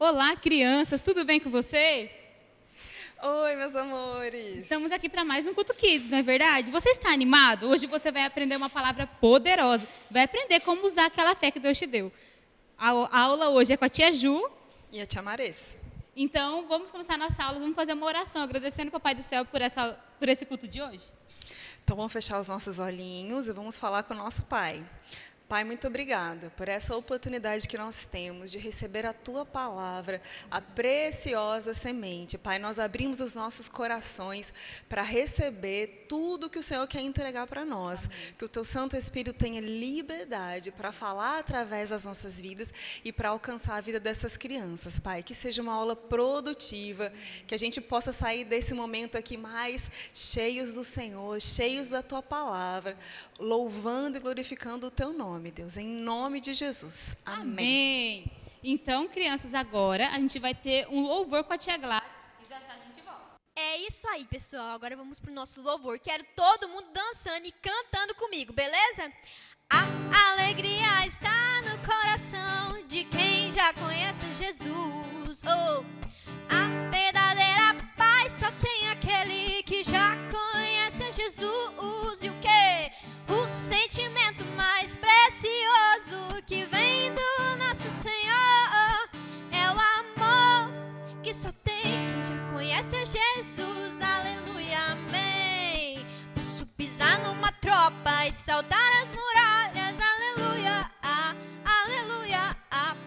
Olá, crianças, tudo bem com vocês? Oi, meus amores. Estamos aqui para mais um Culto Kids, não é verdade? Você está animado? Hoje você vai aprender uma palavra poderosa. Vai aprender como usar aquela fé que Deus te deu. A aula hoje é com a tia Ju. E a tia Maressa. Então, vamos começar a nossa aula. Vamos fazer uma oração, agradecendo ao Papai do Céu por esse culto de hoje. Então, vamos fechar os nossos olhinhos e vamos falar com o nosso Pai. Pai, muito obrigada por essa oportunidade que nós temos de receber a Tua palavra, a preciosa semente. Pai, nós abrimos os nossos corações para receber tudo que o Senhor quer entregar para nós. Amém. Que o Teu Santo Espírito tenha liberdade para falar através das nossas vidas e para alcançar a vida dessas crianças. Pai, que seja uma aula produtiva, que a gente possa sair desse momento aqui mais cheios do Senhor, cheios da Tua palavra, louvando e glorificando o Teu nome. Deus, em nome de Jesus. Amém. Amém. Então, crianças, agora a gente vai ter um louvor com a tia Gladys e já a gente volta. É isso aí, pessoal. Agora vamos pro nosso louvor. Quero todo mundo dançando e cantando comigo, beleza? A alegria está no coração de quem já conhece Jesus. Oh, a verdadeira paz só tem aquele que já conhece Jesus. E o quê? O sentimento mais precioso que vem do nosso Senhor é o amor que só tem quem já conhece Jesus. Aleluia, amém. Posso pisar numa tropa e saltar as muralhas. Aleluia, aleluia.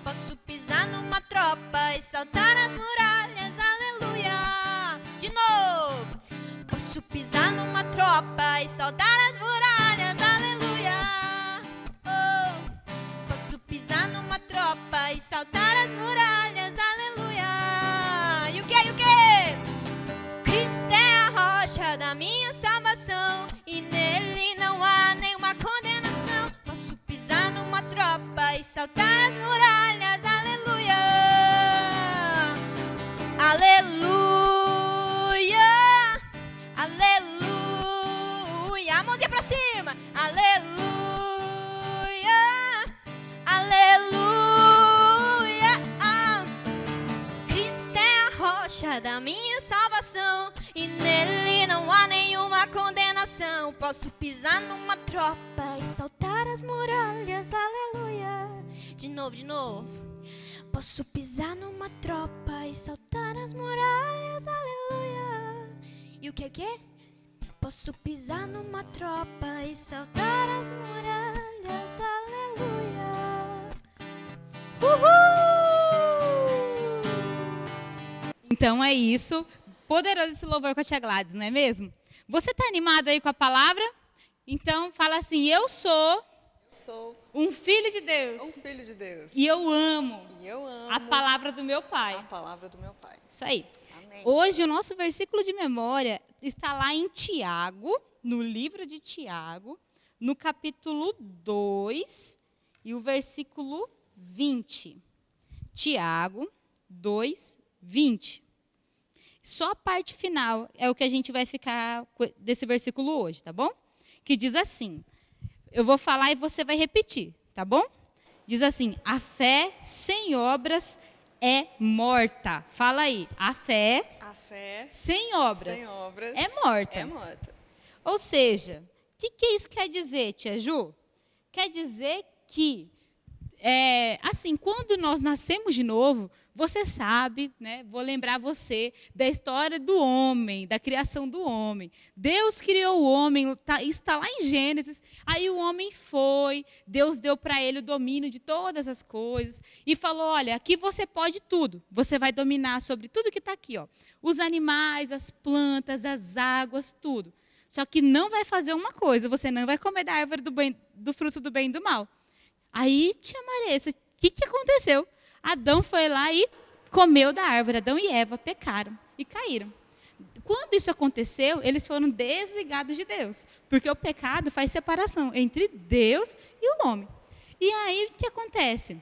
Posso pisar numa tropa e saltar as muralhas. Aleluia. De novo. Posso pisar numa tropa e saltar as muralhas. Aleluia. Oh. Posso pisar numa tropa e saltar as muralhas. Aleluia. E o que? E o que? Cristo é a rocha da minha salvação e nele não há nenhuma condenação. Posso pisar numa tropa e saltar as muralhas. Aleluia. Aleluia. Aleluia. A mãozinha pra cima. Aleluia. Aleluia. Cristo é a rocha da minha salvação e nele não há nenhuma condenação. Posso pisar numa tropa e saltar as muralhas. Aleluia. De novo, de novo. Posso pisar numa tropa e saltar as muralhas. Aleluia. E o que é? Posso pisar numa tropa e saltar as muralhas. Aleluia. Uhul! Então é isso. Poderoso esse louvor com a tia Gladys, não é mesmo? Você está animado aí com a palavra? Então fala assim, eu sou um filho de Deus. Um filho de Deus. E eu amo a a palavra do meu Pai. A palavra do meu Pai. Isso aí. Amém. Hoje o nosso versículo de memória está lá em Tiago, no livro de Tiago, no capítulo 2 e o versículo 20. Tiago 2, 20. Só a parte final é o que a gente vai ficar desse versículo hoje, tá bom? Que diz assim, eu vou falar e você vai repetir, tá bom? Diz assim, a fé sem obras é morta. Fala aí, a fé sem obras é morta. É morta. Ou seja, o que isso quer dizer, tia Ju? Quer dizer que, assim, quando nós nascemos de novo, você sabe, né? Vou lembrar você da história do homem, da criação do homem. Deus criou o homem, isso está lá em Gênesis. Aí o homem foi, Deus deu para ele o domínio de todas as coisas e falou, olha, aqui você pode tudo. Você vai dominar sobre tudo que está aqui, ó. Os animais, as plantas, as águas, tudo. Só que não vai fazer uma coisa, você não vai comer da árvore do fruto do bem e do mal. Aí, tia Maressa, o que aconteceu? Adão foi lá e comeu da árvore. Adão e Eva pecaram e caíram. Quando isso aconteceu, eles foram desligados de Deus. Porque o pecado faz separação entre Deus e o homem. E aí, o que acontece?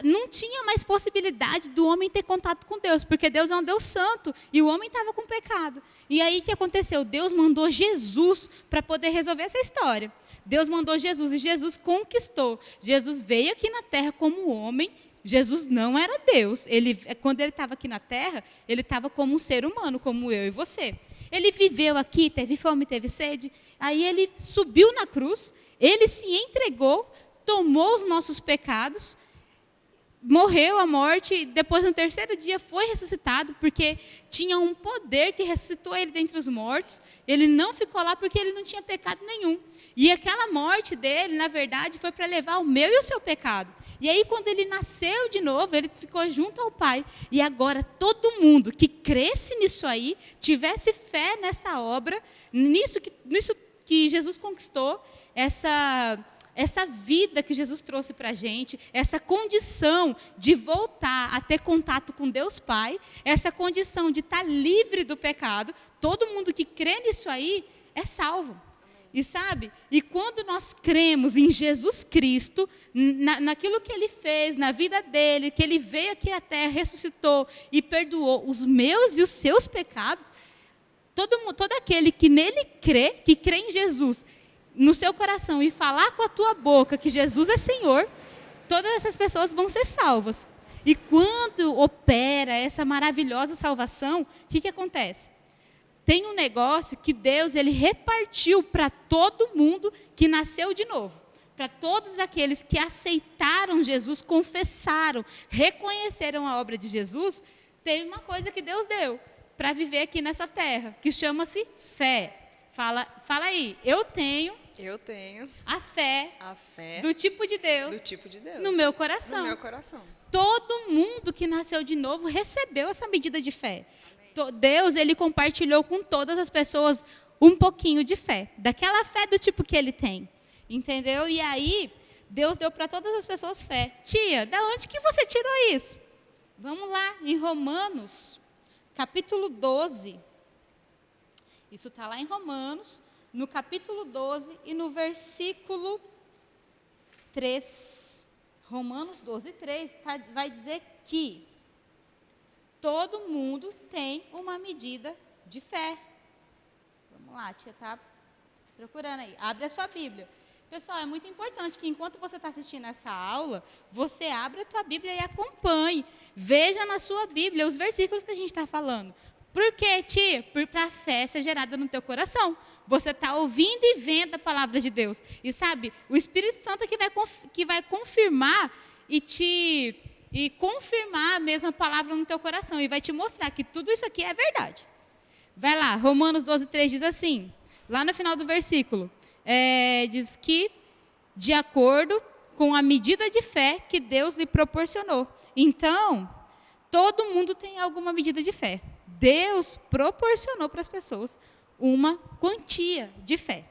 Não tinha mais possibilidade do homem ter contato com Deus, porque Deus é um Deus santo e o homem estava com pecado. E aí, o que aconteceu? Deus mandou Jesus para poder resolver essa história. Deus mandou Jesus e Jesus conquistou. Jesus veio aqui na terra como homem, Jesus não era Deus. Quando ele estava aqui na terra, ele estava como um ser humano, como eu e você. Ele viveu aqui, teve fome, teve sede. Aí ele subiu na cruz, ele se entregou, tomou os nossos pecados, morreu a morte, depois no terceiro dia foi ressuscitado, porque tinha um poder que ressuscitou ele dentre os mortos. Ele não ficou lá porque ele não tinha pecado nenhum. E aquela morte dele, na verdade, foi para levar o meu e o seu pecado. E aí, quando ele nasceu de novo, ele ficou junto ao Pai. E agora, todo mundo que cresce nisso aí, tivesse fé nessa obra, nisso que Jesus conquistou, essa vida que Jesus trouxe para a gente, essa condição de voltar a ter contato com Deus Pai, essa condição de estar livre do pecado, todo mundo que crê nisso aí é salvo. E sabe, e quando nós cremos em Jesus Cristo, naquilo que Ele fez, na vida dEle, que Ele veio aqui à terra, ressuscitou e perdoou os meus e os seus pecados, todo aquele que nele crê, que crê em Jesus, no seu coração e falar com a tua boca que Jesus é Senhor, todas essas pessoas vão ser salvas. E quando opera essa maravilhosa salvação, o que acontece? Tem um negócio que Deus ele repartiu para todo mundo que nasceu de novo. Para todos aqueles que aceitaram Jesus, confessaram, reconheceram a obra de Jesus, tem uma coisa que Deus deu para viver aqui nessa terra, que chama-se fé. Fala aí, eu tenho a fé do tipo de Deus, no meu coração. No meu coração. Todo mundo que nasceu de novo recebeu essa medida de fé. Deus, ele compartilhou com todas as pessoas um pouquinho de fé, daquela fé do tipo que ele tem, entendeu? E aí, Deus deu para todas as pessoas fé. Tia, da onde que você tirou isso? Vamos lá, em Romanos, capítulo 12. Isso está lá em Romanos, no capítulo 12 e no versículo 3. Romanos 12, 3, vai dizer que todo mundo tem uma medida de fé. Vamos lá, a tia está procurando aí. Abre a sua Bíblia. Pessoal, é muito importante que enquanto você está assistindo essa aula, você abra a tua Bíblia e acompanhe. Veja na sua Bíblia os versículos que a gente está falando. Por quê, tia? Para a fé ser gerada no teu coração. Você está ouvindo e vendo a palavra de Deus. E sabe, o Espírito Santo é que vai confirmar e confirmar a mesma palavra no teu coração. E vai te mostrar que tudo isso aqui é verdade. Vai lá, Romanos 12, 3 diz assim, lá no final do versículo, diz que de acordo com a medida de fé que Deus lhe proporcionou. Então, todo mundo tem alguma medida de fé. Deus proporcionou para as pessoas uma quantia de fé,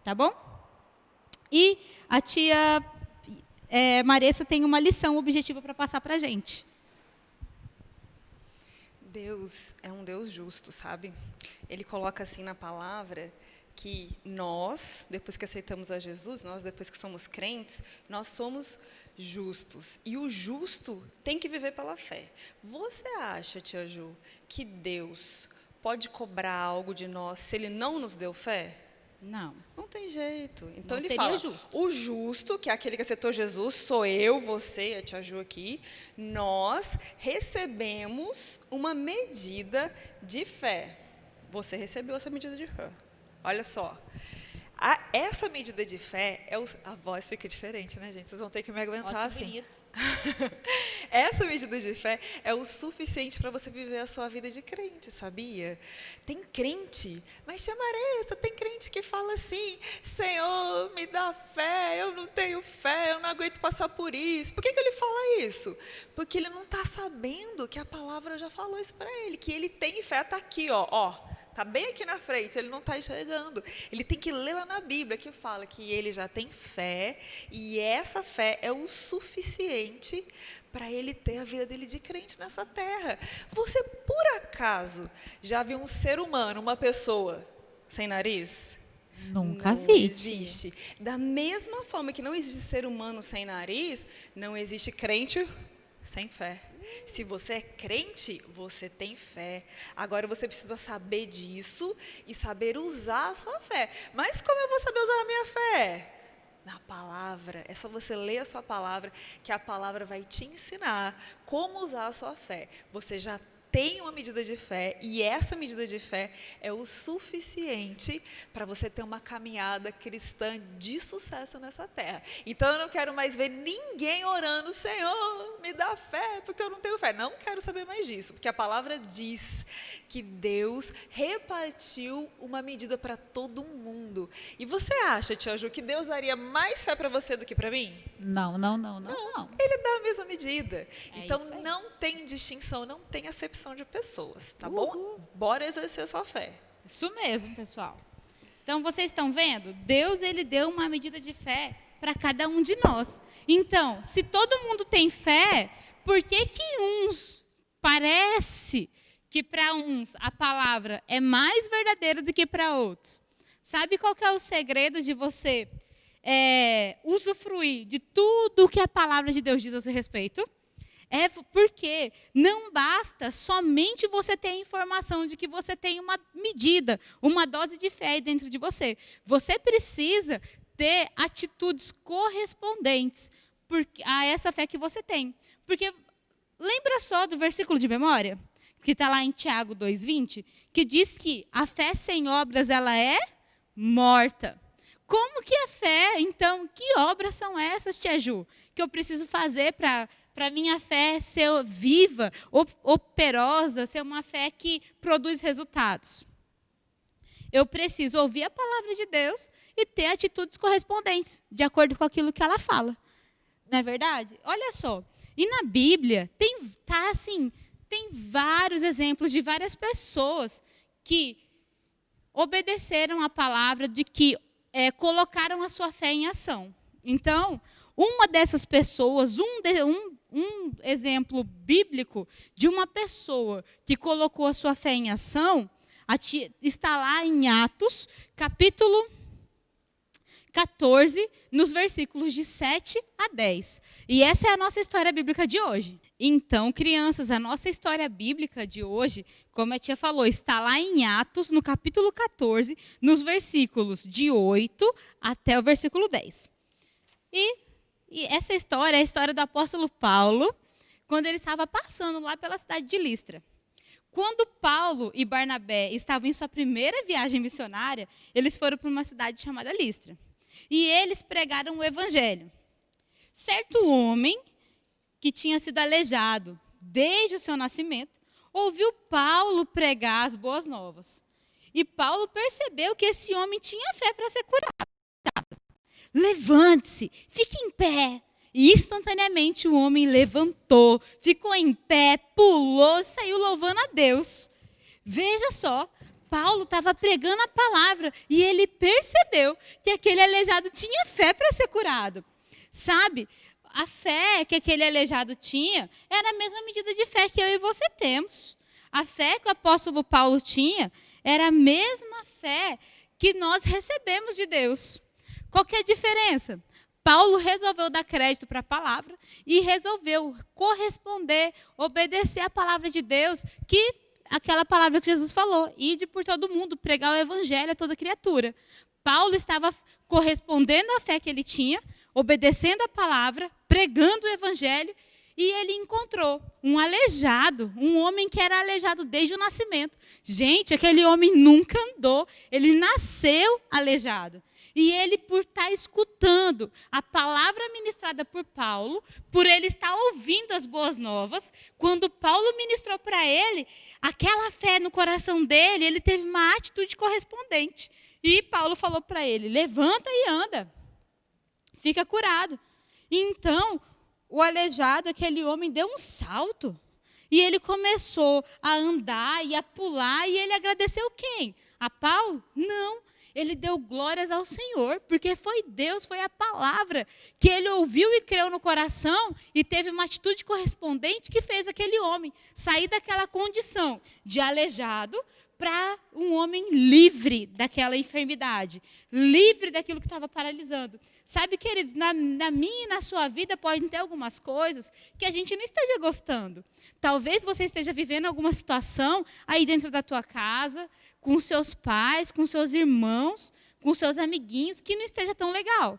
tá bom? E a tia Maressa tem uma lição objetiva para passar para a gente. Deus é um Deus justo, sabe? Ele coloca assim na palavra que nós, depois que aceitamos a Jesus, nós depois que somos crentes, nós somos justos. E o justo tem que viver pela fé. Você acha, tia Ju, que Deus pode cobrar algo de nós se Ele não nos deu fé? Não. Não tem jeito. Então não ele seria fala, justo. O justo, que é aquele que aceitou Jesus, sou eu, você, a tia Ju aqui, nós recebemos uma medida de fé. Você recebeu essa medida de fé. Olha só. Essa medida de fé, a voz fica diferente, né, gente? Vocês vão ter que me aguentar assim. Bonito. Essa medida de fé é o suficiente para você viver a sua vida de crente, sabia? Tem crente, mas tia Maressa, tem crente que fala assim, Senhor, me dá fé, eu não tenho fé, eu não aguento passar por isso. Por que ele fala isso? Porque ele não está sabendo que a palavra já falou isso para ele, que ele tem fé, está aqui, ó. Está bem aqui na frente, ele não está enxergando. Ele tem que ler lá na Bíblia, que fala que ele já tem fé, e essa fé é o suficiente para ele ter a vida dele de crente nessa terra. Você, por acaso, já viu um ser humano, uma pessoa, sem nariz? Nunca vi. Não existe. Da mesma forma que não existe ser humano sem nariz, não existe crente sem fé. Se você é crente, você tem fé. Agora você precisa saber disso e saber usar a sua fé. Mas como eu vou saber usar a minha fé? Na palavra. É só você ler a sua palavra, que a palavra vai te ensinar como usar a sua fé. Você já tem uma medida de fé, e essa medida de fé é o suficiente para você ter uma caminhada cristã de sucesso nessa terra. Então eu não quero mais ver ninguém orando, Senhor, me dá fé, porque eu não tenho fé. Não quero saber mais disso, porque a palavra diz que Deus repartiu uma medida para todo mundo. E você acha, Tia Ju, que Deus daria mais fé para você do que para mim? Não. Ele dá a mesma medida. Então isso aí. não tem distinção, não tem acepção de pessoas, tá bom? Bora exercer a sua fé. Isso mesmo, pessoal. Então, vocês estão vendo? Deus, ele deu uma medida de fé para cada um de nós. Então, se todo mundo tem fé, por que uns parece que para uns a palavra é mais verdadeira do que para outros? Sabe qual que é o segredo de você usufruir de tudo que a palavra de Deus diz a seu respeito? É porque não basta somente você ter a informação de que você tem uma medida, uma dose de fé aí dentro de você. Você precisa ter atitudes correspondentes a essa fé que você tem. Porque lembra só do versículo de memória, que está lá em Tiago 2,20, que diz que a fé sem obras ela é morta. Como que a fé, então, que obras são essas, Tia Ju, que eu preciso fazer para minha fé ser viva, operosa, ser uma fé que produz resultados? Eu preciso ouvir a palavra de Deus e ter atitudes correspondentes, de acordo com aquilo que ela fala. Não é verdade? Olha só, e na Bíblia tem vários exemplos de várias pessoas que obedeceram a palavra, de que colocaram a sua fé em ação. Então, uma dessas pessoas, um exemplo bíblico de uma pessoa que colocou a sua fé em ação, está lá em Atos, capítulo 14, nos versículos de 7 a 10. E essa é a nossa história bíblica de hoje. Então, crianças, a nossa história bíblica de hoje, como a tia falou, está lá em Atos, no capítulo 14, nos versículos de 8 até o versículo 10. E essa história é a história do apóstolo Paulo, quando ele estava passando lá pela cidade de Listra. Quando Paulo e Barnabé estavam em sua primeira viagem missionária, eles foram para uma cidade chamada Listra. E eles pregaram o evangelho. Certo homem, que tinha sido aleijado desde o seu nascimento, ouviu Paulo pregar as boas novas. E Paulo percebeu que esse homem tinha fé para ser curado. Levante-se, fique em pé. E instantaneamente o homem levantou, ficou em pé, pulou e saiu louvando a Deus. Veja só, Paulo estava pregando a palavra e ele percebeu que aquele aleijado tinha fé para ser curado. Sabe, a fé que aquele aleijado tinha era a mesma medida de fé que eu e você temos. A fé que o apóstolo Paulo tinha era a mesma fé que nós recebemos de Deus. Qual que é a diferença? Paulo resolveu dar crédito para a palavra e resolveu corresponder, obedecer à palavra de Deus, que aquela palavra que Jesus falou, ide por todo mundo, pregar o evangelho a toda criatura. Paulo estava correspondendo à fé que ele tinha, obedecendo a palavra, pregando o evangelho, e ele encontrou um aleijado, um homem que era aleijado desde o nascimento. Gente, aquele homem nunca andou, ele nasceu aleijado. E ele, por estar escutando a palavra ministrada por Paulo, por ele estar ouvindo as boas novas, quando Paulo ministrou para ele, aquela fé no coração dele, ele teve uma atitude correspondente. E Paulo falou para ele, levanta e anda, fica curado. Então, o aleijado, aquele homem, deu um salto. E ele começou a andar e a pular, e ele agradeceu quem? A Paulo? Não. Ele deu glórias ao Senhor, porque foi Deus, foi a palavra que ele ouviu e creu no coração e teve uma atitude correspondente que fez aquele homem sair daquela condição de aleijado para um homem livre daquela enfermidade, livre daquilo que estava paralisando. Sabe, queridos, na minha e na sua vida podem ter algumas coisas que a gente não esteja gostando. Talvez você esteja vivendo alguma situação aí dentro da tua casa, com seus pais, com seus irmãos, com seus amiguinhos, que não esteja tão legal.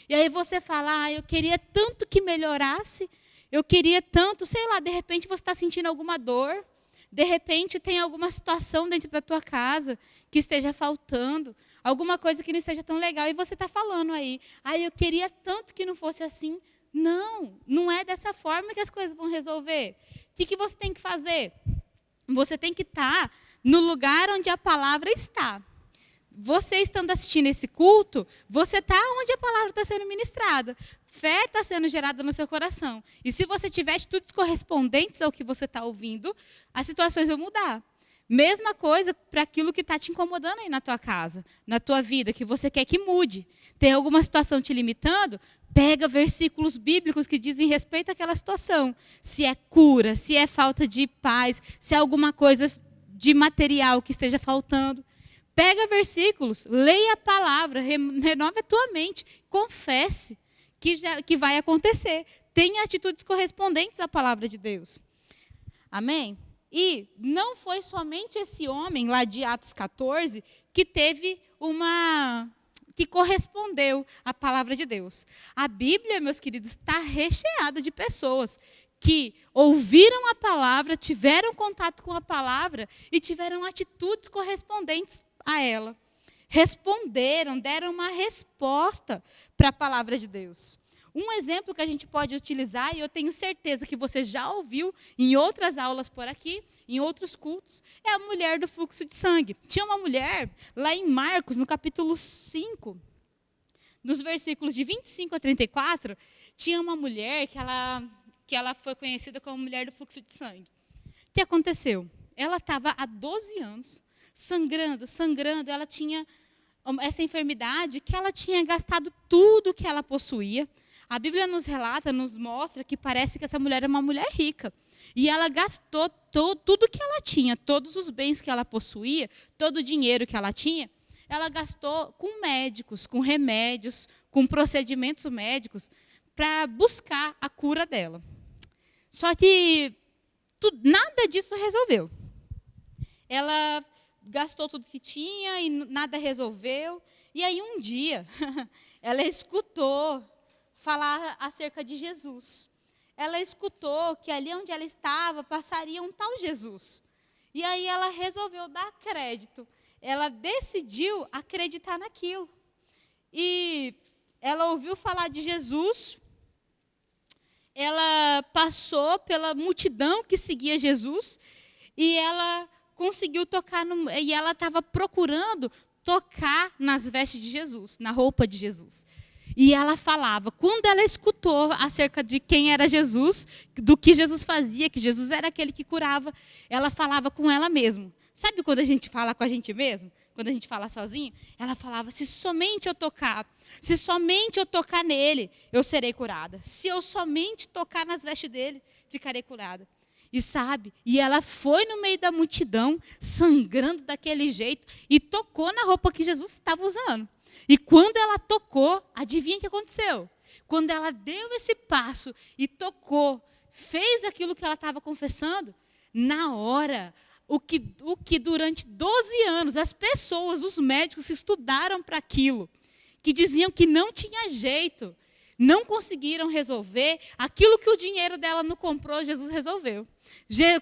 E aí você fala, eu queria tanto que melhorasse, eu queria tanto, sei lá, de repente você está sentindo alguma dor, de repente tem alguma situação dentro da tua casa que esteja faltando, alguma coisa que não esteja tão legal, e você está falando aí, eu queria tanto que não fosse assim. Não, não é dessa forma que as coisas vão resolver. O que você tem que fazer? Você tem que estar no lugar onde a palavra está. Você estando assistindo esse culto, você está onde a palavra está sendo ministrada. Fé está sendo gerada no seu coração. E se você tiver atitudes correspondentes ao que você está ouvindo, as situações vão mudar. Mesma coisa para aquilo que está te incomodando aí na tua casa, na tua vida, que você quer que mude. Tem alguma situação te limitando? Pega versículos bíblicos que dizem respeito àquela situação. Se é cura, se é falta de paz, se é alguma coisa de material que esteja faltando. Pega versículos, leia a palavra, renove a tua mente, confesse que vai acontecer. Tenha atitudes correspondentes à palavra de Deus. Amém? E não foi somente esse homem lá de Atos 14 que teve que correspondeu à palavra de Deus. A Bíblia, meus queridos, está recheada de pessoas que ouviram a palavra, tiveram contato com a palavra e tiveram atitudes correspondentes a ela. Responderam, deram uma resposta para a palavra de Deus. Um exemplo que a gente pode utilizar, e eu tenho certeza que você já ouviu em outras aulas por aqui, em outros cultos, é a mulher do fluxo de sangue. Tinha uma mulher, lá em Marcos, no capítulo 5, nos versículos de 25 a 34, tinha uma mulher que ela foi conhecida como mulher do fluxo de sangue. O que aconteceu? Ela estava há 12 anos, sangrando, ela tinha essa enfermidade que ela tinha gastado tudo que ela possuía. A Bíblia nos relata, nos mostra que parece que essa mulher é uma mulher rica. E ela gastou tudo que ela tinha, todos os bens que ela possuía, todo o dinheiro que ela tinha, ela gastou com médicos, com remédios, com procedimentos médicos, para buscar a cura dela. Só que nada disso resolveu. Ela gastou tudo que tinha e nada resolveu. E aí um dia, ela escutou falar acerca de Jesus. Ela escutou que ali onde ela estava passaria um tal Jesus. E aí ela resolveu dar crédito. Ela decidiu acreditar naquilo. E ela ouviu falar de Jesus. Ela passou pela multidão que seguia Jesus. E ela conseguiu tocar, e ela estava procurando tocar nas vestes de Jesus, na roupa de Jesus. E ela falava, quando ela escutou acerca de quem era Jesus, do que Jesus fazia, que Jesus era aquele que curava, ela falava com ela mesma. Sabe quando a gente fala com a gente mesmo? Quando a gente fala sozinho? Ela falava, se somente eu tocar nele, eu serei curada. Se eu somente tocar nas vestes dele, ficarei curada. E ela foi no meio da multidão, sangrando daquele jeito, e tocou na roupa que Jesus estava usando. E quando ela tocou, adivinha o que aconteceu? Quando ela deu esse passo e tocou, fez aquilo que ela estava confessando, na hora, o que durante 12 anos, as pessoas, os médicos estudaram para aquilo, que diziam que não tinha jeito, não conseguiram resolver, aquilo que o dinheiro dela não comprou, Jesus resolveu.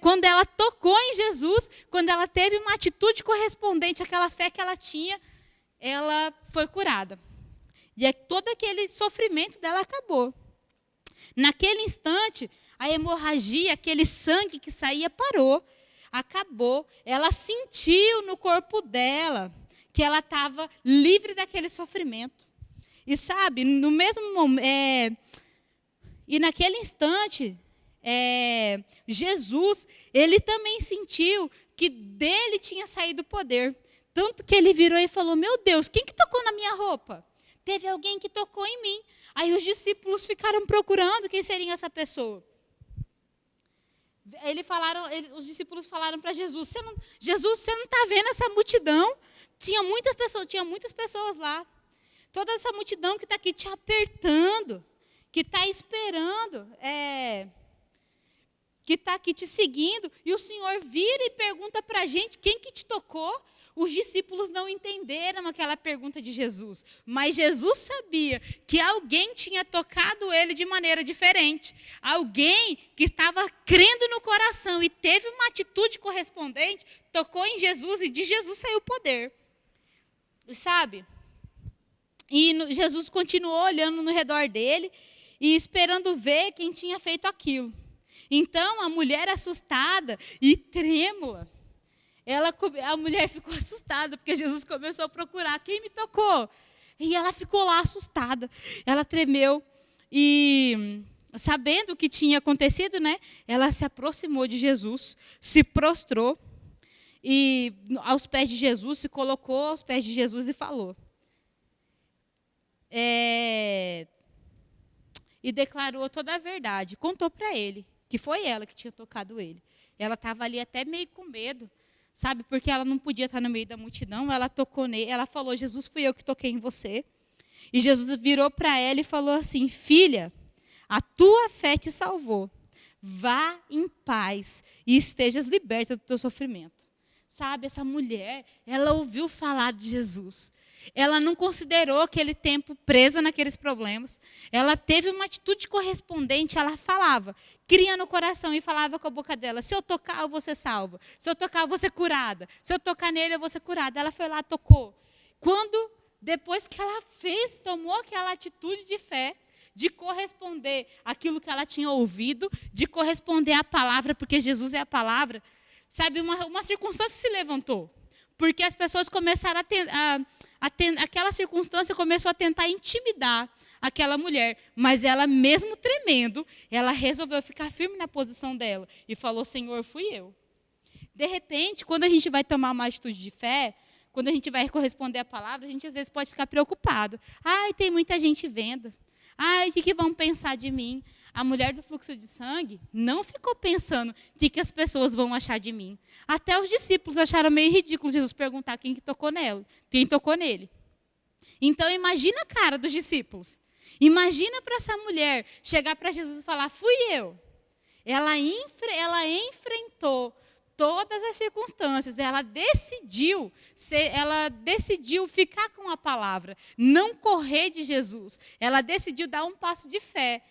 Quando ela tocou em Jesus, quando ela teve uma atitude correspondente àquela fé que ela tinha, ela foi curada. E todo aquele sofrimento dela acabou. Naquele instante, a hemorragia, aquele sangue que saía, parou, acabou. Ela sentiu no corpo dela que ela estava livre daquele sofrimento. E sabe, no mesmo momento, e naquele instante, Jesus, ele também sentiu que dele tinha saído o poder. Tanto que ele virou e falou, meu Deus, quem que tocou na minha roupa? Teve alguém que tocou em mim. Aí os discípulos ficaram procurando quem seria essa pessoa. Os discípulos falaram para Jesus, Jesus, você não está vendo essa multidão? Tinha muitas pessoas lá. Toda essa multidão que está aqui te apertando, que está esperando que está aqui te seguindo, e o Senhor vira e pergunta para a gente, quem que te tocou? Os discípulos não entenderam aquela pergunta de Jesus, mas Jesus sabia que alguém tinha tocado ele de maneira diferente. Alguém que estava crendo no coração e teve uma atitude correspondente, tocou em Jesus e de Jesus saiu o poder. Sabe? E Jesus continuou olhando no redor dele e esperando ver quem tinha feito aquilo. Então, a mulher assustada e trêmula, a mulher ficou assustada, porque Jesus começou a procurar, quem me tocou? E ela ficou lá assustada, ela tremeu, e sabendo o que tinha acontecido, né, ela se aproximou de Jesus, se prostrou, e aos pés de Jesus, se colocou aos pés de Jesus e falou. E declarou toda a verdade, contou para ele, que foi ela que tinha tocado ele. Ela estava ali até meio com medo, sabe, porque ela não podia estar no meio da multidão, ela tocou nele, ela falou, Jesus, fui eu que toquei em você. E Jesus virou para ela e falou assim, filha, a tua fé te salvou, vá em paz e estejas liberta do teu sofrimento. Sabe, essa mulher, ela ouviu falar de Jesus. Ela não considerou aquele tempo presa naqueles problemas. Ela teve uma atitude correspondente, ela falava, cria no coração e falava com a boca dela, se eu tocar, eu vou ser salva. Se eu tocar, eu vou ser curada. Se eu tocar nele, eu vou ser curada. Ela foi lá, tocou. Depois que ela fez, tomou aquela atitude de fé, de corresponder àquilo que ela tinha ouvido, de corresponder à palavra, porque Jesus é a palavra, sabe, uma circunstância se levantou. Porque as pessoas começaram aquela circunstância começou a tentar intimidar aquela mulher. Mas ela, mesmo tremendo, ela resolveu ficar firme na posição dela. E falou, Senhor, fui eu. De repente, quando a gente vai tomar uma atitude de fé, quando a gente vai corresponder à palavra, a gente às vezes pode ficar preocupado. Ai, tem muita gente vendo. Ai, o que vão pensar de mim? A mulher do fluxo de sangue não ficou pensando o que as pessoas vão achar de mim. Até os discípulos acharam meio ridículo Jesus perguntar quem tocou nele. Então, imagina a cara dos discípulos. Imagina para essa mulher chegar para Jesus e falar, fui eu. Ela enfrentou todas as circunstâncias. Ela decidiu ficar com a palavra, não correr de Jesus. Ela decidiu dar um passo de fé,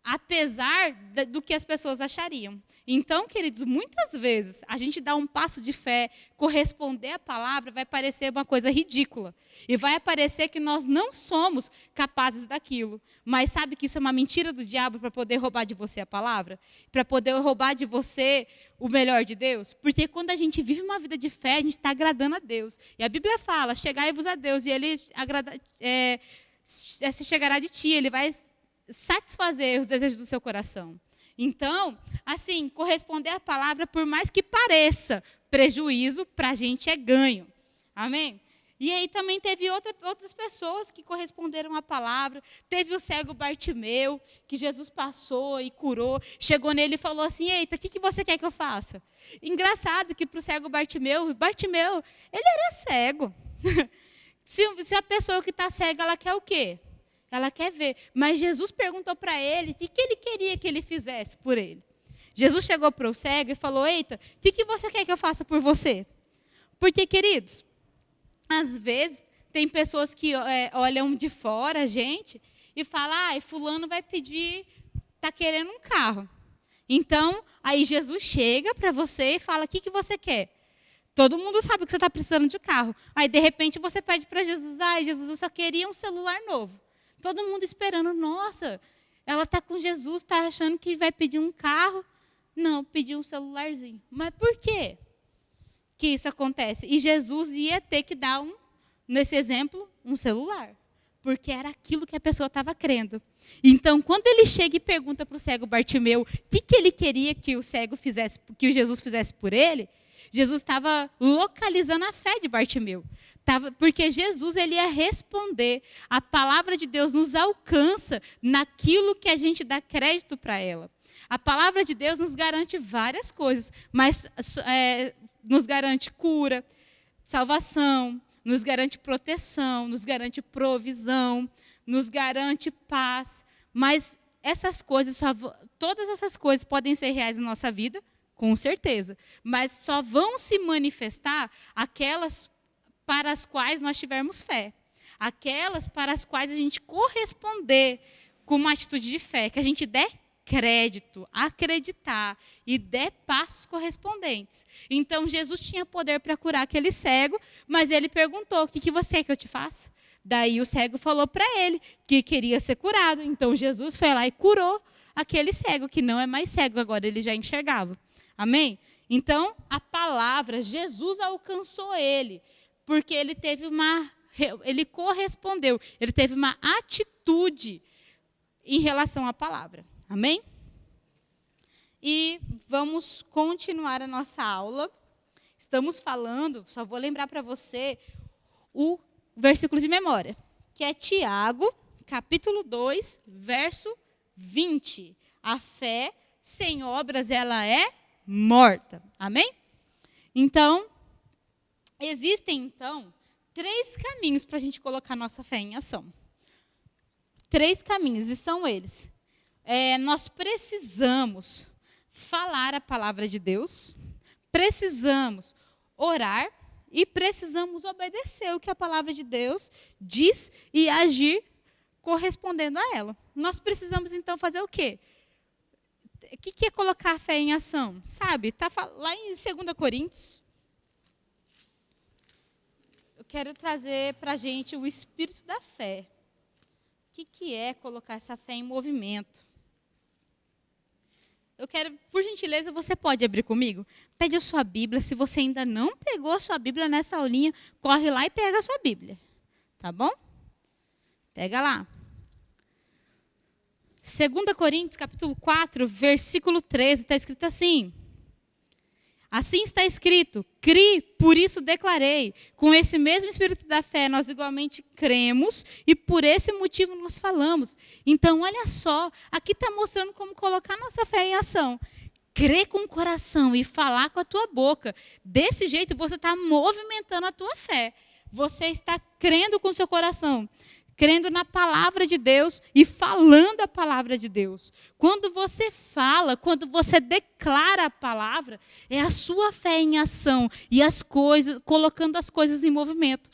apesar do que as pessoas achariam. Então, queridos, muitas vezes a gente dá um passo de fé, corresponder à palavra vai parecer uma coisa ridícula. E vai parecer que nós não somos capazes daquilo. Mas sabe que isso é uma mentira do diabo para poder roubar de você a palavra? Para poder roubar de você o melhor de Deus? Porque quando a gente vive uma vida de fé, a gente está agradando a Deus. E a Bíblia fala, chegai-vos a Deus, e Ele se chegará de ti, Ele vai satisfazer os desejos do seu coração. Então, assim, corresponder à palavra, por mais que pareça prejuízo, para a gente é ganho. Amém? E aí também teve outras pessoas que corresponderam à palavra. Teve o cego Bartimeu, que Jesus passou e curou. Chegou nele e falou assim, eita, o que você quer que eu faça? Engraçado que para o cego Bartimeu, ele era cego. Se a pessoa que está cega, ela quer o quê? Ela quer ver. Mas Jesus perguntou para ele o que ele queria que ele fizesse por ele. Jesus chegou para o cego e falou, eita, o que você quer que eu faça por você? Porque, queridos, às vezes tem pessoas que olham de fora a gente e falam, fulano vai pedir, está querendo um carro. Então, aí Jesus chega para você e fala, o que você quer? Todo mundo sabe que você está precisando de carro. Aí, de repente, você pede para Jesus, Jesus, eu só queria um celular novo. Todo mundo esperando, nossa, ela está com Jesus, está achando que vai pedir um carro. Não, pediu um celularzinho. Mas por quê que isso acontece? E Jesus ia ter que dar, nesse exemplo, um celular. Porque era aquilo que a pessoa estava crendo. Então, quando ele chega e pergunta para o cego Bartimeu o que ele queria que o cego fizesse, que o Jesus fizesse por ele, Jesus estava localizando a fé de Bartimeu. Porque Jesus ele ia responder. A palavra de Deus nos alcança naquilo que a gente dá crédito para ela. A palavra de Deus nos garante várias coisas, mas nos garante cura, salvação, nos garante proteção, nos garante provisão, nos garante paz. Mas todas essas coisas podem ser reais na nossa vida, com certeza, mas só vão se manifestar aquelas para as quais nós tivermos fé, aquelas para as quais a gente corresponder com uma atitude de fé, que a gente der crédito, acreditar e der passos correspondentes. Então, Jesus tinha poder para curar aquele cego, mas ele perguntou, o que você quer que eu te faça? Daí o cego falou para ele que queria ser curado. Então, Jesus foi lá e curou aquele cego, que não é mais cego, agora ele já enxergava. Amém? Então, a palavra, Jesus alcançou ele, porque ele correspondeu, ele teve uma atitude em relação à palavra. Amém? E vamos continuar a nossa aula. Estamos falando, só vou lembrar para você o versículo de memória, que é Tiago, capítulo 2, verso 20. A fé sem obras, ela é morta. Amém? Então, existem, 3 caminhos para a gente colocar nossa fé em ação. 3 caminhos, e são eles. Nós precisamos falar a palavra de Deus, precisamos orar e precisamos obedecer o que a palavra de Deus diz e agir correspondendo a ela. Nós precisamos, então, fazer o quê? O que é colocar a fé em ação? Sabe, está lá em 2 Coríntios. Eu quero trazer para a gente o espírito da fé. O que é colocar essa fé em movimento? Eu quero, por gentileza, você pode abrir comigo? Pede a sua Bíblia. Se você ainda não pegou a sua Bíblia nessa aulinha, corre lá e pega a sua Bíblia. Tá bom? Pega lá. 2 Coríntios, capítulo 4, versículo 13, está escrito assim. Assim está escrito, criei, por isso declarei. Com esse mesmo espírito da fé, nós igualmente cremos e por esse motivo nós falamos. Então, olha só, aqui está mostrando como colocar nossa fé em ação. Crer com o coração e falar com a tua boca. Desse jeito, você está movimentando a tua fé. Você está crendo com o seu coração, crendo na palavra de Deus e falando a palavra de Deus. Quando você fala, quando você declara a palavra, é a sua fé em ação e as coisas, colocando as coisas em movimento,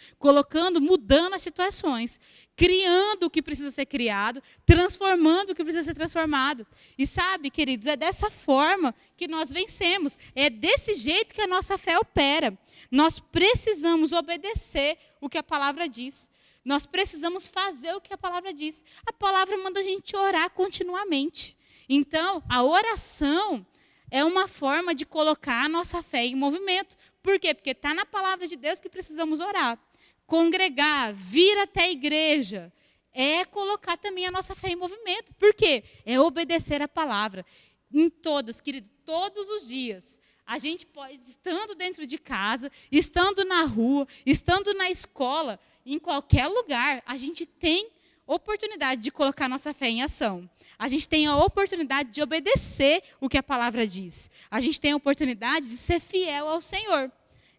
mudando as situações, criando o que precisa ser criado, transformando o que precisa ser transformado. E sabe, queridos, é dessa forma que nós vencemos. É desse jeito que a nossa fé opera. Nós precisamos obedecer o que a palavra diz. Nós precisamos fazer o que a palavra diz. A palavra manda a gente orar continuamente. Então, a oração é uma forma de colocar a nossa fé em movimento. Por quê? Porque está na palavra de Deus que precisamos orar. Congregar, vir até a igreja, é colocar também a nossa fé em movimento. Por quê? É obedecer a palavra. Em todas, querido, todos os dias. A gente pode, estando dentro de casa, estando na rua, estando na escola, em qualquer lugar, a gente tem oportunidade de colocar nossa fé em ação. A gente tem a oportunidade de obedecer o que a palavra diz. A gente tem a oportunidade de ser fiel ao Senhor,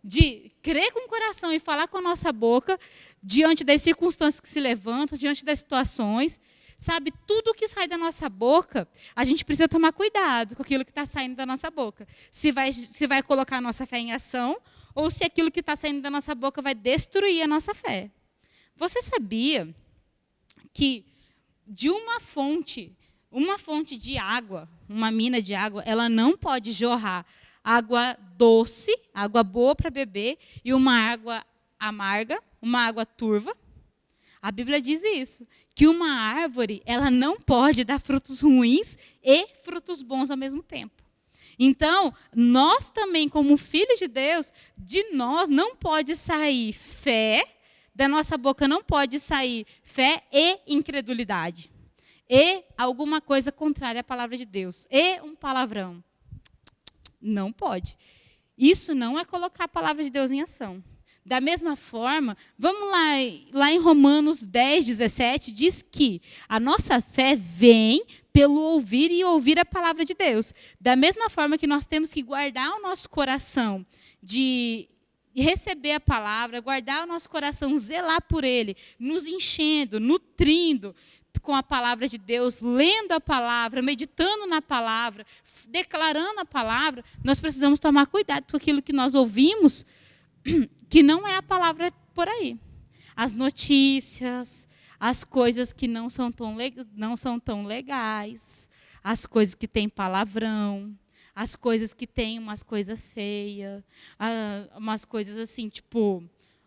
de crer com o coração e falar com a nossa boca diante das circunstâncias que se levantam, diante das situações. Sabe, tudo que sai da nossa boca, a gente precisa tomar cuidado com aquilo que está saindo da nossa boca. Se vai colocar a nossa fé em ação, ou se aquilo que está saindo da nossa boca vai destruir a nossa fé. Você sabia que de uma fonte de água, uma mina de água, ela não pode jorrar água doce, água boa para beber, e uma água amarga, uma água turva? A Bíblia diz isso, que uma árvore, ela não pode dar frutos ruins e frutos bons ao mesmo tempo. Então, nós também, como filhos de Deus, de nós não pode sair fé, da nossa boca não pode sair fé e incredulidade. E alguma coisa contrária à palavra de Deus. E um palavrão. Não pode. Isso não é colocar a palavra de Deus em ação. Da mesma forma, vamos lá em Romanos 10, 17, diz que a nossa fé vem pelo ouvir e ouvir a palavra de Deus. Da mesma forma que nós temos que guardar o nosso coração de receber a palavra, guardar o nosso coração, zelar por ele, nos enchendo, nutrindo com a palavra de Deus, lendo a palavra, meditando na palavra, declarando a palavra, nós precisamos tomar cuidado com aquilo que nós ouvimos, que não é a palavra por aí. As notícias, as coisas que não são tão legais, as coisas que têm palavrão, as coisas que têm umas coisas feias, umas coisas assim, tipo,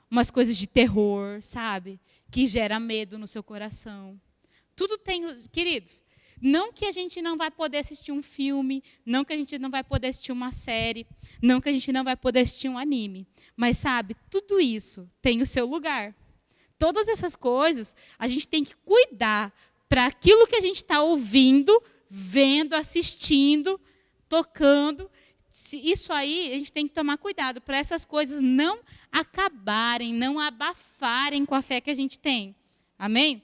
umas coisas de terror, sabe? Que gera medo no seu coração. Tudo tem, queridos, não que a gente não vai poder assistir um filme, não que a gente não vai poder assistir uma série, não que a gente não vai poder assistir um anime, mas, sabe, tudo isso tem o seu lugar. Todas essas coisas, a gente tem que cuidar para aquilo que a gente está ouvindo, vendo, assistindo, tocando. Isso aí, a gente tem que tomar cuidado para essas coisas não acabarem, não abafarem com a fé que a gente tem. Amém?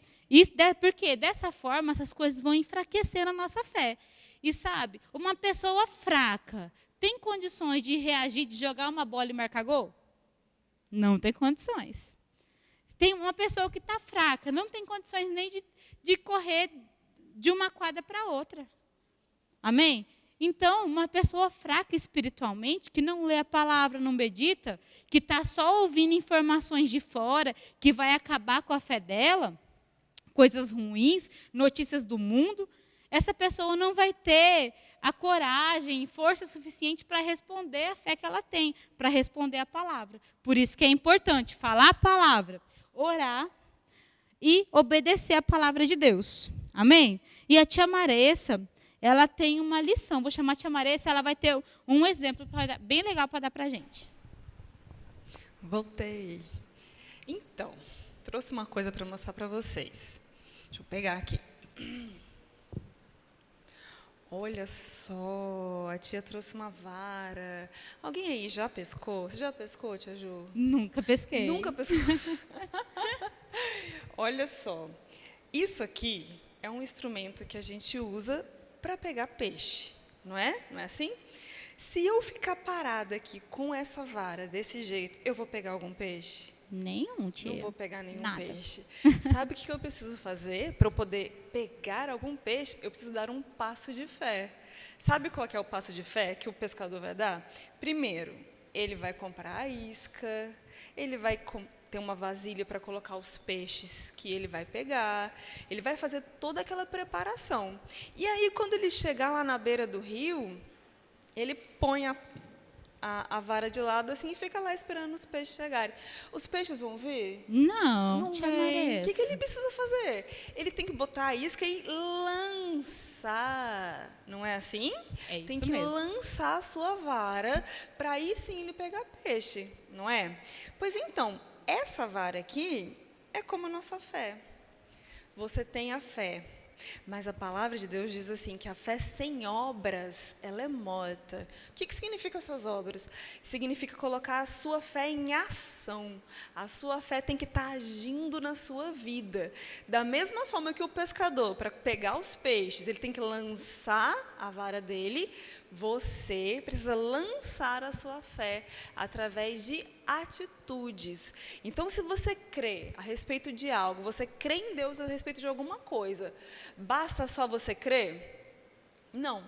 Porque dessa forma, essas coisas vão enfraquecer a nossa fé. E sabe, uma pessoa fraca tem condições de reagir, de jogar uma bola e marcar gol? Não tem condições. Tem uma pessoa que está fraca, não tem condições nem de correr de uma quadra para outra. Amém? Então, uma pessoa fraca espiritualmente, que não lê a palavra, não medita, que está só ouvindo informações de fora, que vai acabar com a fé dela, coisas ruins, notícias do mundo, essa pessoa não vai ter a coragem, força suficiente para responder a fé que ela tem, para responder a palavra. Por isso que é importante falar a palavra, orar e obedecer a palavra de Deus. Amém? E a tia Maressa, ela tem uma lição. Vou chamar a tia Maressa, ela vai ter um exemplo bem legal para dar para a gente. Voltei. Então, trouxe uma coisa para mostrar para vocês. Deixa eu pegar aqui. Olha só, a tia trouxe uma vara. Alguém aí já pescou? Você já pescou, tia Ju? Nunca pesquei. Nunca pescou? Olha só, isso aqui é um instrumento que a gente usa para pegar peixe, não é? Não é assim? Se eu ficar parada aqui com essa vara desse jeito, eu vou pegar algum peixe? Nenhum, tia. Não vou pegar nenhum Nada. peixe. Sabe o que eu preciso fazer para eu poder pegar algum peixe? Eu preciso dar um passo de fé. Sabe qual que é o passo de fé que o pescador vai dar? Primeiro, ele vai comprar a isca, ele vai ter uma vasilha para colocar os peixes que ele vai pegar, ele vai fazer toda aquela preparação. E aí, quando ele chegar lá na beira do rio, ele põe a vara de lado assim e fica lá esperando os peixes chegarem. Os peixes vão vir? Não, tia vem. Maressa. O que ele precisa fazer? Ele tem que botar a isca e lançar. Não é assim? É isso tem que mesmo. lançar a sua vara para aí sim ele pegar peixe, não é? Pois então, essa vara aqui é como a nossa fé. Você tem a fé. Mas a palavra de Deus diz assim, que a fé sem obras, ela é morta. O que significa essas obras? Significa colocar a sua fé em ação. A sua fé tem que estar agindo na sua vida. Da mesma forma que o pescador, para pegar os peixes, ele tem que lançar a vara dele, você precisa lançar a sua fé através de atitudes. Então, se você crê a respeito de algo, você crê em Deus a respeito de alguma coisa, basta só você crer? Não.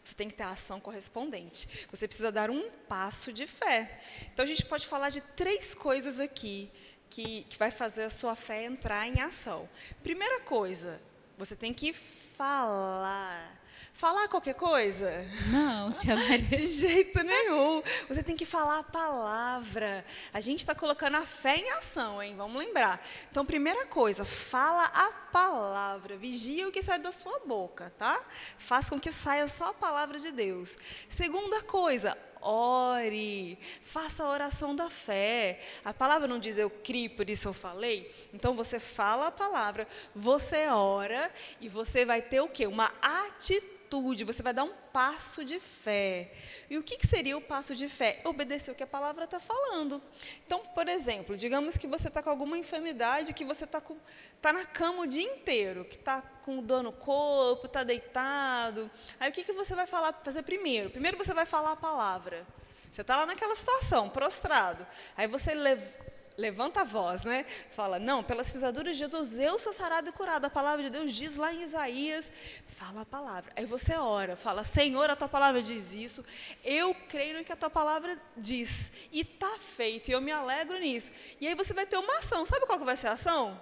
Você tem que ter a ação correspondente. Você precisa dar um passo de fé. Então, a gente pode falar de 3 coisas aqui que vai fazer a sua fé entrar em ação. Primeira coisa, você tem que falar. Falar qualquer coisa? Não, tia Maressa. De jeito nenhum. Você tem que falar a palavra. A gente está colocando a fé em ação, hein? Vamos lembrar. Então, primeira coisa, fala a palavra. Vigia o que sai da sua boca, tá? Faça com que saia só a palavra de Deus. Segunda coisa, ore. Faça a oração da fé. A palavra não diz eu criei, por isso eu falei. Então, você fala a palavra, você ora e você vai ter o quê? Uma atitude. Você vai dar um passo de fé. E o que seria o passo de fé? Obedecer o que a palavra está falando. Então, por exemplo, digamos que você está com alguma enfermidade, que você está na cama o dia inteiro, que está com dor no corpo, está deitado. Aí o que você vai fazer primeiro? Primeiro você vai falar a palavra. Você está lá naquela situação, prostrado. Aí você levanta a voz, né? Fala, não, pelas pisaduras de Jesus eu sou sarado e curado. A palavra de Deus diz lá em Isaías, fala a palavra. Aí você ora, fala, Senhor, a tua palavra diz isso, eu creio no que a tua palavra diz. E está feito, e eu me alegro nisso. E aí você vai ter uma ação. Sabe qual que vai ser a ação?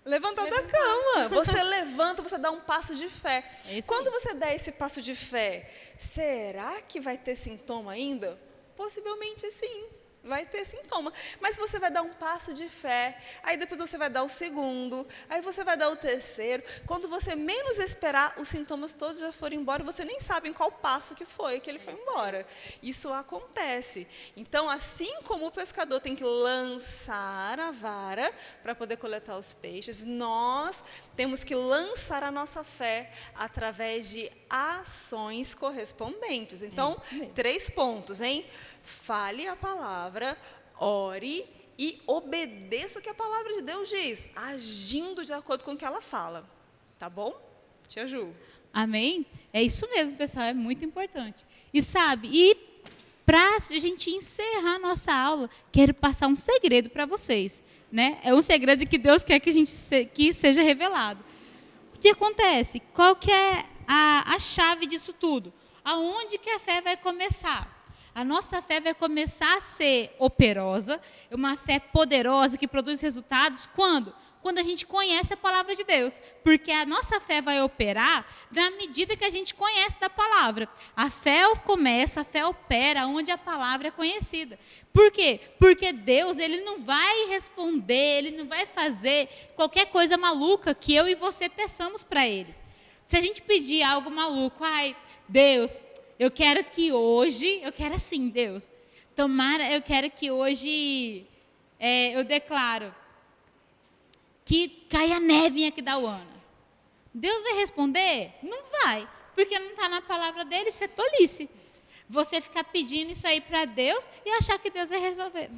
Levantar da cama. Você levanta, você dá um passo de fé. Quando você der esse passo de fé, será que vai ter sintoma ainda? Possivelmente sim. Vai ter sintoma, mas você vai dar um passo de fé, aí depois você vai dar o segundo, aí você vai dar o terceiro. Quando você menos esperar, os sintomas todos já foram embora e você nem sabe em qual passo que ele foi embora. Isso acontece. Então, assim como o pescador tem que lançar a vara para poder coletar os peixes, nós temos que lançar a nossa fé através de ações correspondentes. Então, 3 pontos, hein? Fale a palavra, ore e obedeça o que a palavra de Deus diz, agindo de acordo com o que ela fala. Tá bom? Tia Ju. Amém? É isso mesmo, pessoal, é muito importante. E sabe, para a gente encerrar a nossa aula, quero passar um segredo para vocês, né? É um segredo que Deus quer que seja revelado. O que acontece? Qual que é a chave disso tudo? Aonde que a fé vai começar? A nossa fé vai começar a ser operosa, uma fé poderosa que produz resultados, quando? Quando a gente conhece a palavra de Deus. Porque a nossa fé vai operar na medida que a gente conhece da palavra. A fé começa, a fé opera onde a palavra é conhecida. Por quê? Porque Deus, Ele não vai responder, Ele não vai fazer qualquer coisa maluca que eu e você peçamos para Ele. Se a gente pedir algo maluco, ai, Deus, eu quero que hoje, eu quero assim, Deus, eu quero que hoje, eu declaro, que caia neve em Aquidauana. Deus vai responder? Não vai, porque não está na palavra dele, isso é tolice. Você ficar pedindo isso aí para Deus e achar que Deus vai resolver,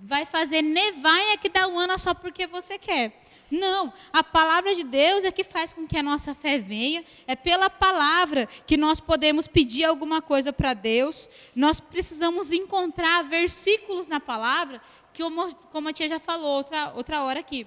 vai fazer nevar em Aquidauana só porque você quer. Não, a palavra de Deus é que faz com que a nossa fé venha, é pela palavra que nós podemos pedir alguma coisa para Deus. Nós precisamos encontrar versículos na palavra, que como a tia já falou outra hora aqui,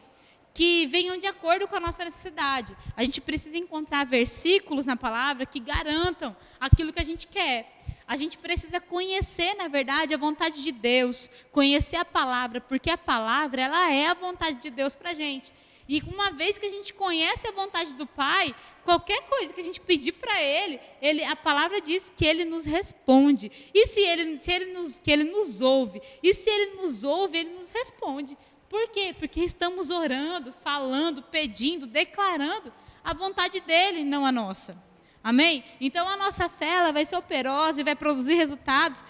que venham de acordo com a nossa necessidade. A gente precisa encontrar versículos na palavra que garantam aquilo que a gente quer. A gente precisa conhecer, na verdade, a vontade de Deus, conhecer a palavra, porque a palavra, ela é a vontade de Deus para a gente. E uma vez que a gente conhece a vontade do Pai, qualquer coisa que a gente pedir para Ele, a palavra diz que Ele nos responde. E que Ele nos ouve. E se Ele nos ouve, Ele nos responde. Por quê? Porque estamos orando, falando, pedindo, declarando a vontade dEle, não a nossa. Amém? Então a nossa fé ela vai ser operosa e vai produzir resultados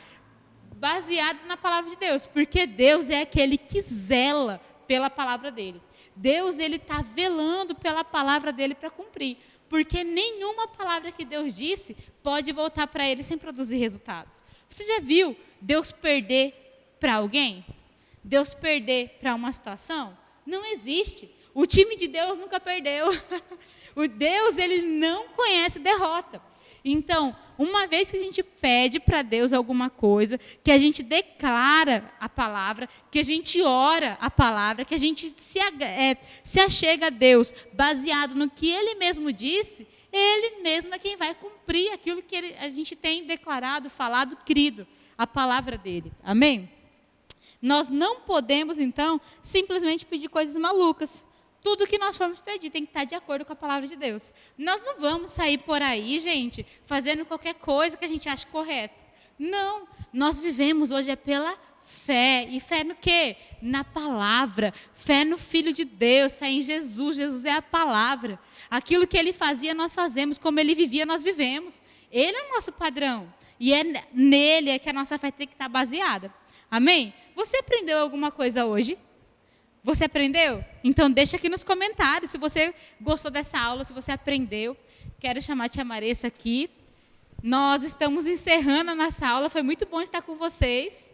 baseados na palavra de Deus. Porque Deus é aquele que zela pela palavra dEle. Deus, Ele está velando pela palavra dEle para cumprir. Porque nenhuma palavra que Deus disse pode voltar para Ele sem produzir resultados. Você já viu Deus perder para alguém? Deus perder para uma situação? Não existe. O time de Deus nunca perdeu. O Deus, Ele não conhece derrota. Então, uma vez que a gente pede para Deus alguma coisa, que a gente declara a palavra, que a gente ora a palavra, que a gente se achega a Deus baseado no que Ele mesmo disse, Ele mesmo é quem vai cumprir aquilo que a gente tem declarado, falado, crido, a palavra dEle. Amém? Nós não podemos, então, simplesmente pedir coisas malucas. Tudo que nós formos pedir tem que estar de acordo com a palavra de Deus. Nós não vamos sair por aí, gente, fazendo qualquer coisa que a gente ache correta. Não, nós vivemos hoje pela fé. E fé no quê? Na palavra. Fé no Filho de Deus, fé em Jesus. Jesus é a palavra. Aquilo que Ele fazia, nós fazemos. Como Ele vivia, nós vivemos. Ele é o nosso padrão. E é nele que a nossa fé tem que estar baseada. Amém? Você aprendeu alguma coisa hoje? Você aprendeu? Então deixa aqui nos comentários se você gostou dessa aula, se você aprendeu. Quero chamar a tia Maressa aqui. Nós estamos encerrando a nossa aula, foi muito bom estar com vocês.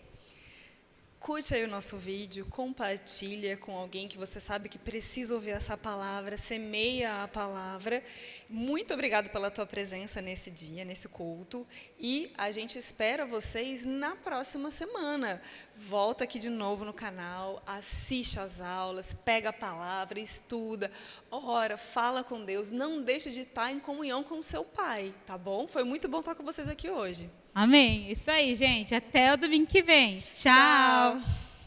Curte aí o nosso vídeo, compartilha com alguém que você sabe que precisa ouvir essa palavra, semeia a palavra. Muito obrigado pela tua presença nesse dia, nesse culto. E a gente espera vocês na próxima semana. Volta aqui de novo no canal, assiste às aulas, pega a palavra, estuda, ora, fala com Deus. Não deixe de estar em comunhão com o seu Pai, tá bom? Foi muito bom estar com vocês aqui hoje. Amém. Isso aí, gente. Até o domingo que vem. Tchau. Tchau.